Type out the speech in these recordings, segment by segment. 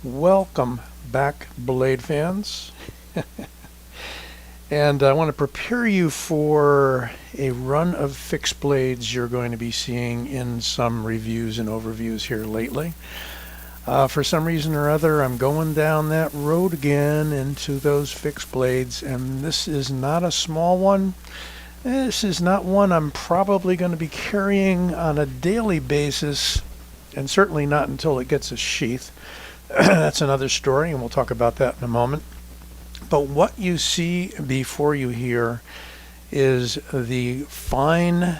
Welcome back, blade fans. And I want to prepare you for a run of fixed blades you're going to be seeing in some reviews and overviews here lately. For some reason or other, I'm going down that road again into those fixed blades, and this is not a small one. This is not one I'm probably going to be carrying on a daily basis, and certainly not until it gets a sheath. That's another story, and we'll talk about that in a moment. But what you see before you here is the fine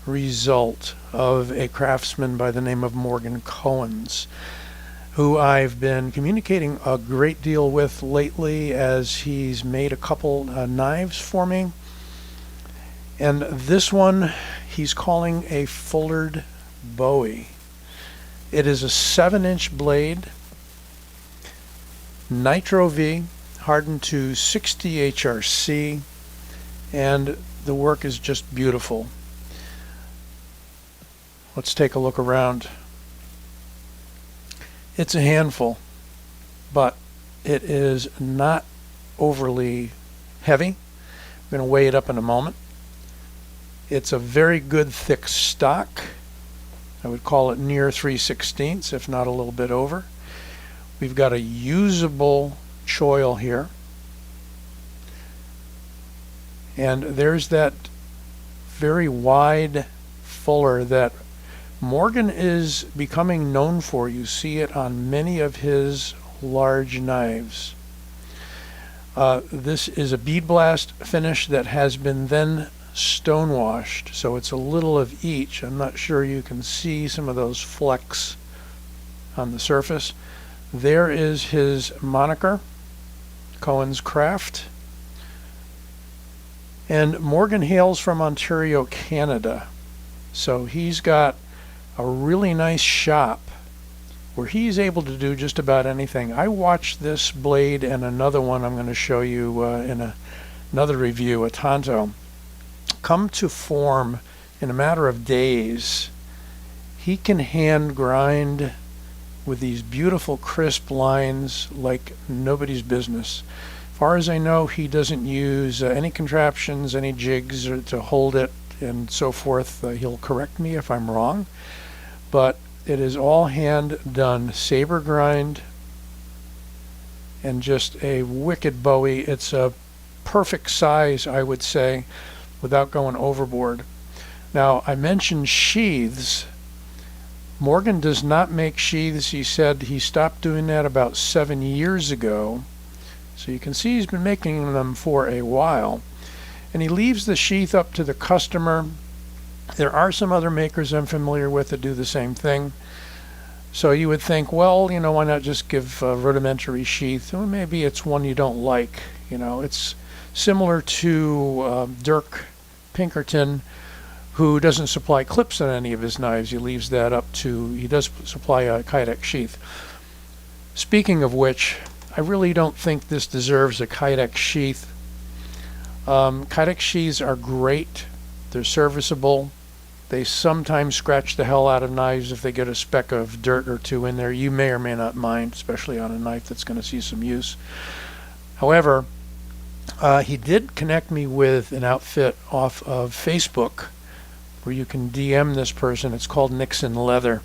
result of a craftsman by the name of Morgan Koens, who I've been communicating a great deal with lately as he's made a couple knives for me. And this one he's calling a fullered Bowie. It is a 7-inch blade, Nitro V, hardened to 60 HRC, and the work is just beautiful. Let's take a look around. It's a handful, but it is not overly heavy. I'm going to weigh it up in a moment. It's a very good thick stock. I would call it near 3/16, if not a little bit over. We've got a usable choil here. And there's that very wide fuller that Morgan is becoming known for. You see it on many of his large knives. This is a bead blast finish that has been then stone washed, so it's a little of each. I'm not sure you can see some of those flecks on the surface. There is his moniker, Koenscraft. And Morgan hails from Ontario, Canada. So he's got a really nice shop where he's able to do just about anything. I watched this blade and another one I'm going to show you in another review, a Tonto, come to form in a matter of days. He can hand grind with these beautiful crisp lines like nobody's business. As far as I know, he doesn't use any contraptions, any jigs to hold it and so forth. He'll correct me if I'm wrong, but it is all hand done, saber grind, and just a wicked Bowie. It's a perfect size, I would say, without going overboard. Now, I mentioned sheaths. Morgan does not make sheaths. He said he stopped doing that about 7 years ago. So you can see he's been making them for a while. And he leaves the sheath up to the customer. There are some other makers I'm familiar with that do the same thing. So you would think, well, you know, why not just give a rudimentary sheath? Well, maybe it's one you don't like. You know, it's similar to Dirk Pinkerton, who doesn't supply clips on any of his knives. He leaves that up to, he does supply a Kydex sheath. Speaking of which, I really don't think this deserves a Kydex sheath. Kydex sheaths are great. They're serviceable. They sometimes scratch the hell out of knives if they get a speck of dirt or two in there. You may or may not mind, especially on a knife that's going to see some use. However, he did connect me with an outfit off of Facebook where you can DM this person. It's called Nixon Leather.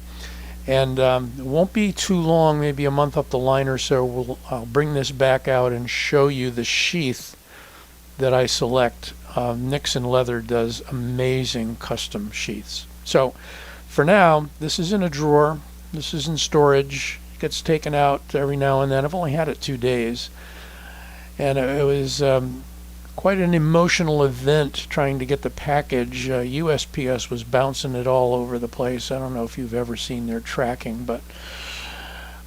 And it won't be too long, maybe a month up the line or so, I'll bring this back out and show you the sheath that I select. Nixon Leather does amazing custom sheaths. So for now, this is in a drawer. This is in storage. It gets taken out every now and then. I've only had it 2 days. And it was quite an emotional event trying to get the package. USPS was bouncing it all over the place. I don't know if you've ever seen their tracking, but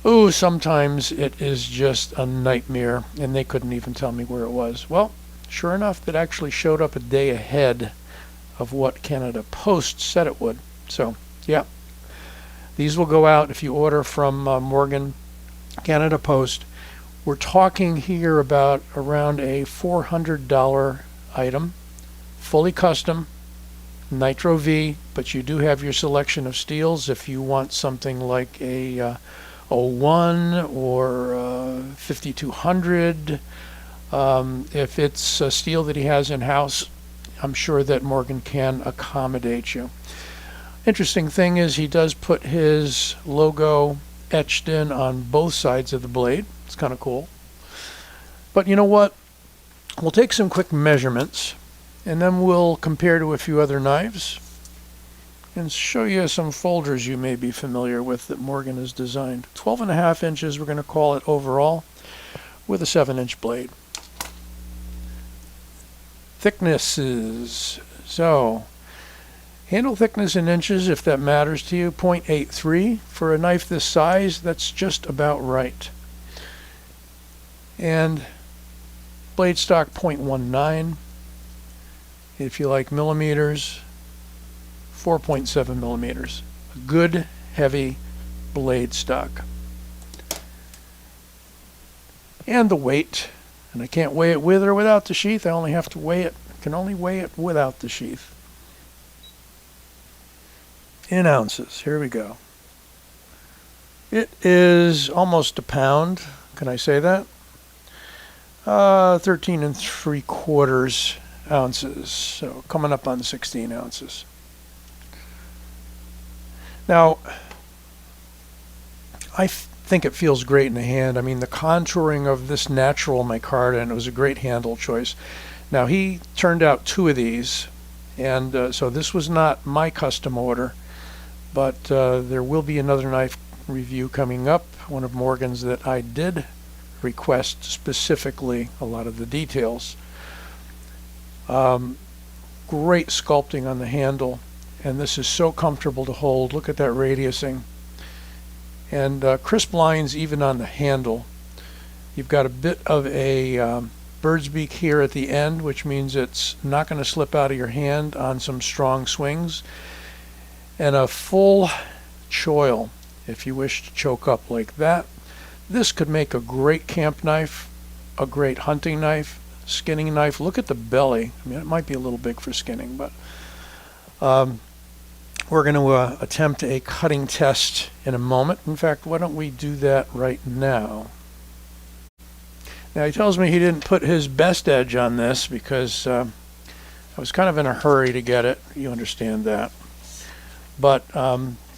oh, sometimes it is just a nightmare, and they couldn't even tell me where it was. Well, sure enough, it actually showed up a day ahead of what Canada Post said it would. So, yeah, these will go out if you order from Morgan, Canada Post. We're talking here about around a $400 item, fully custom, Nitro V, but you do have your selection of steels if you want something like a 01 or 5200. If it's a steel that he has in-house, I'm sure that Morgan can accommodate you. Interesting thing is he does put his logo etched in on both sides of the blade. It's kind of cool. But you know what? We'll take some quick measurements and then we'll compare to a few other knives and show you some folders you may be familiar with that Morgan has designed. 12.5 inches, we're going to call it overall, with a 7-inch blade. Thicknesses. So, handle thickness in inches, if that matters to you, 0.83. For a knife this size, that's just about right. And blade stock, 0.19. If you like millimeters, 4.7 millimeters. A good, heavy blade stock. And the weight. And I can't weigh it with or without the sheath. I only have to weigh it. I can only weigh it without the sheath. In ounces. Here we go. It is almost a pound. Can I say that? 13 3/4 ounces. So coming up on 16 ounces. Now, I think it feels great in the hand. I mean, the contouring of this natural micarta, and it was a great handle choice. Now, he turned out 2 of these, and so this was not my custom order, but there will be another knife review coming up, one of Morgan's that I did request specifically a lot of the details. Great sculpting on the handle, and this is so comfortable to hold. Look at that radiusing. And crisp lines even on the handle. You've got a bit of a bird's beak here at the end, which means it's not going to slip out of your hand on some strong swings. And a full choil, if you wish to choke up like that. This could make a great camp knife, a great hunting knife, skinning knife. Look at the belly. I mean, it might be a little big for skinning, but we're going to attempt a cutting test in a moment. In fact, why don't we do that right now? Now, he tells me he didn't put his best edge on this because I was kind of in a hurry to get it. You understand that. But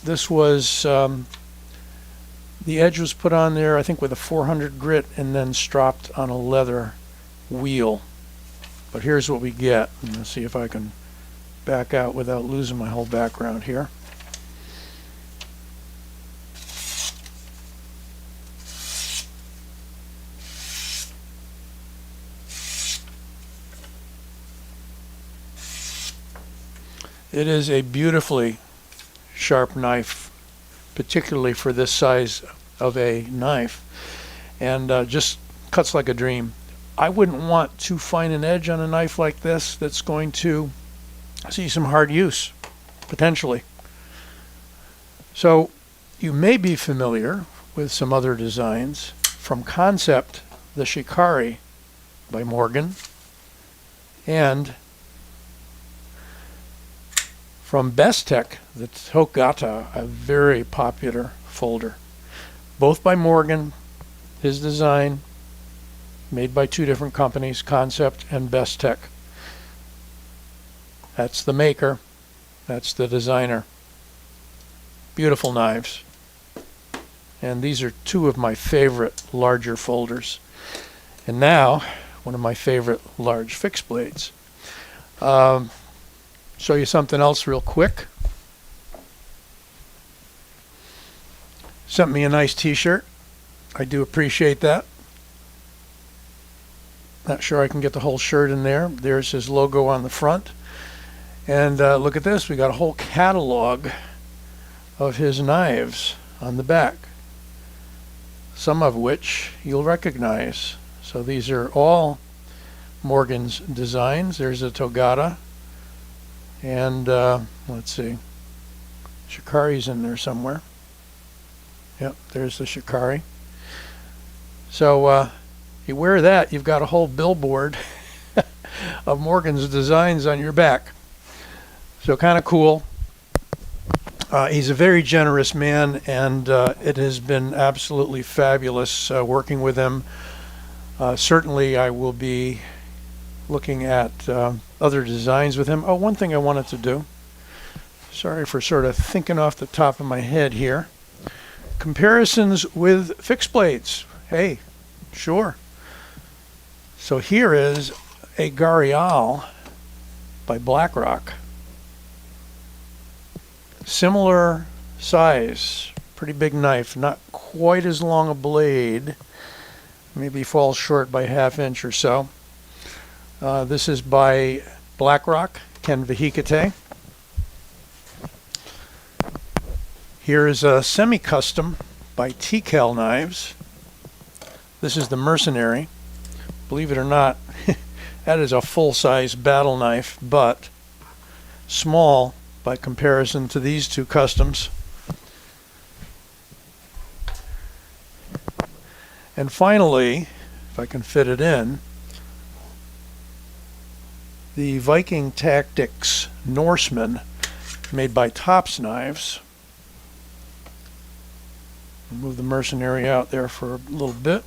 this was, the edge was put on there, I think, with a 400 grit and then stropped on a leather wheel. But here's what we get. Let's see if I can back out without losing my whole background here. It is a beautifully sharp knife, particularly for this size of a knife, and just cuts like a dream. I wouldn't want too fine an edge on a knife like this that's going to see some hard use, potentially. So you may be familiar with some other designs. From concept, the Shikari by Morgan, and from Bestech, the Togata, a very popular folder. Both by Morgan, his design, made by 2 different companies, Concept and Bestech. That's the maker, that's the designer. Beautiful knives. And these are 2 of my favorite larger folders. And now, one of my favorite large fixed blades. Show you something else real quick. Sent me a nice t-shirt. I do appreciate that. Not sure I can get the whole shirt in there. There's his logo on the front. And look at this. We got a whole catalog of his knives on the back, some of which you'll recognize. So these are all Morgan's designs. There's a Togata. And let's see, Shikari's in there somewhere. Yep, there's the Shikari. So you wear that, you've got a whole billboard of Morgan's designs on your back. So kind of cool. He's a very generous man, and it has been absolutely fabulous working with him. Certainly I will be looking at other designs with him. Oh, one thing I wanted to do, sorry for sort of thinking off the top of my head here, comparisons with fixed blades. Hey, sure. So here is a Garial by BlackRock. Similar size, pretty big knife, not quite as long a blade, maybe falls short by ½ inch or so. This is by BlackRock, Ken Vehicate. Here is a semi-custom by TCal Knives. This is the Mercenary. Believe it or not, that is a full-size battle knife, but small by comparison to these two customs. And finally, if I can fit it in, the Viking Tactics Norseman, made by Tops Knives. Move the Mercenary out there for a little bit.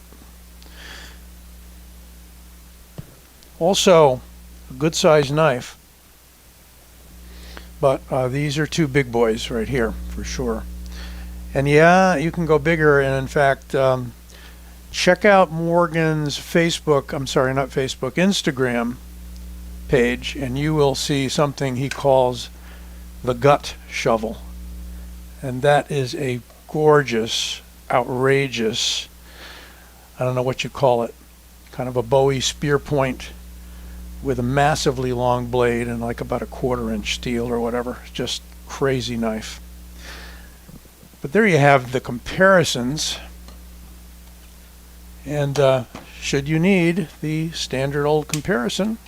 Also, a good sized knife. But these are two big boys right here, for sure. And yeah, you can go bigger. And in fact, check out Morgan's Instagram page, and you will see something he calls the gut shovel. And that is a gorgeous, outrageous, I don't know what you call it, kind of a Bowie spear point with a massively long blade and like about a ½ inch steel or whatever. Just crazy knife. But there you have the comparisons. And should you need the standard old comparison,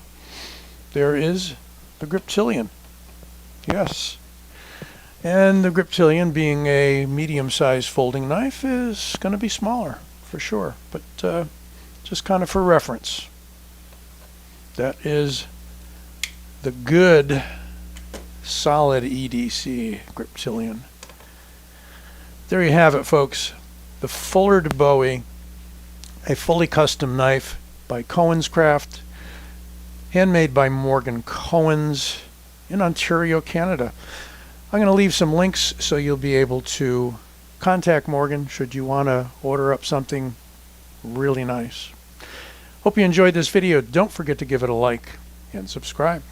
there is the Griptilian. Yes. And the Griptilian, being a medium-sized folding knife, is going to be smaller for sure, but just kind of for reference. That is the good, solid EDC Griptilian. There you have it, folks. The Fuller Bowie, a fully custom knife by Koenscraft, handmade by Morgan Koens in Ontario, Canada. I'm going to leave some links so you'll be able to contact Morgan should you want to order up something really nice. Hope you enjoyed this video. Don't forget to give it a like and subscribe.